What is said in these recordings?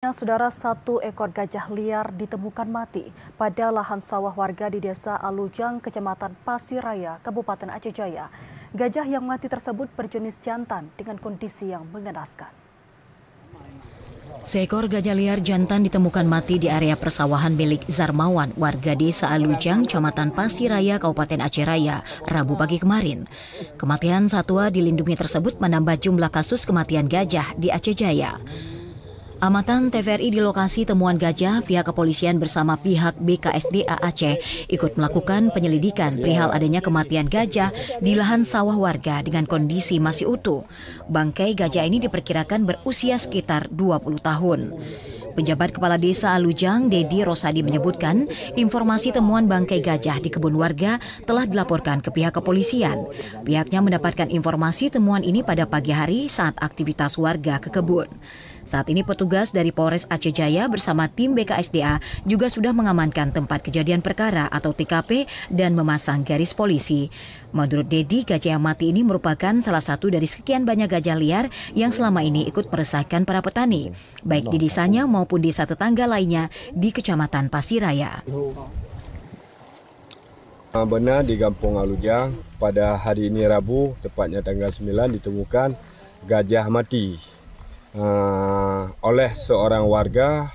Saudara, satu ekor gajah liar ditemukan mati pada lahan sawah warga di Desa Alujang, Kecamatan Pasiraya, Kabupaten Aceh Jaya. Gajah yang mati tersebut berjenis jantan dengan kondisi yang mengenaskan. Seekor gajah liar jantan ditemukan mati di area persawahan milik Zarmawan, warga Desa Alujang, Kecamatan Pasiraya, Kabupaten Aceh Raya, Rabu pagi kemarin. Kematian satwa dilindungi tersebut menambah jumlah kasus kematian gajah di Aceh Jaya. Amatan TVRI di lokasi temuan gajah, pihak kepolisian bersama pihak BKSDA Aceh ikut melakukan penyelidikan perihal adanya kematian gajah di lahan sawah warga dengan kondisi masih utuh. Bangkai gajah ini diperkirakan berusia sekitar 20 tahun. Penjabat Kepala Desa Alujang, Dedi Rosadi menyebutkan informasi temuan bangkai gajah di kebun warga telah dilaporkan ke pihak kepolisian. Pihaknya mendapatkan informasi temuan ini pada pagi hari saat aktivitas warga ke kebun. Saat ini petugas dari Polres Aceh Jaya bersama tim BKSDA juga sudah mengamankan tempat kejadian perkara atau TKP dan memasang garis polisi. Menurut Dedi, gajah yang mati ini merupakan salah satu dari sekian banyak gajah liar yang selama ini ikut meresahkan para petani, baik di desanya maupun desa tetangga lainnya di Kecamatan Pasiraya. Benar, di Kampung Alujang pada hari ini Rabu, tepatnya tanggal 9 ditemukan gajah mati oleh seorang warga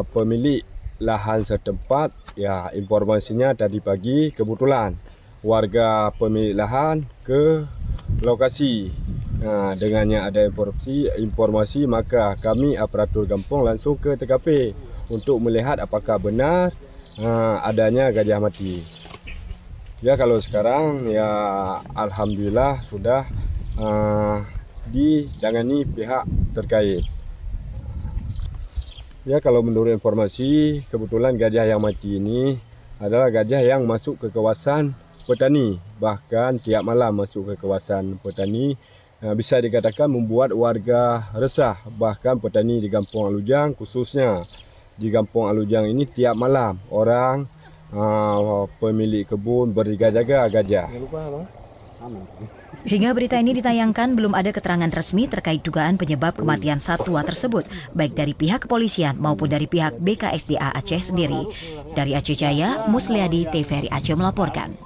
pemilik lahan setempat. Ya, informasinya tadi pagi kebetulan warga pemilik lahan ke lokasi. Dengannya ada informasi maka kami aparatur kampung langsung ke TKP untuk melihat apakah benar adanya gajah mati. Ya, kalau sekarang ya alhamdulillah sudah ditangani pihak terkait. Ya, kalau menurut informasi kebetulan gajah yang mati ini adalah gajah yang masuk ke kawasan petani, bahkan tiap malam masuk ke kawasan petani. Bisa dikatakan membuat warga resah, bahkan petani di Kampung Alujang, khususnya di Kampung Alujang ini tiap malam orang pemilik kebun berjaga-jaga gajah. Hingga berita ini ditayangkan belum ada keterangan resmi terkait dugaan penyebab kematian satwa tersebut, baik dari pihak kepolisian maupun dari pihak BKSDA Aceh sendiri. Dari Aceh Jaya, Musliadi, TVRI Aceh melaporkan.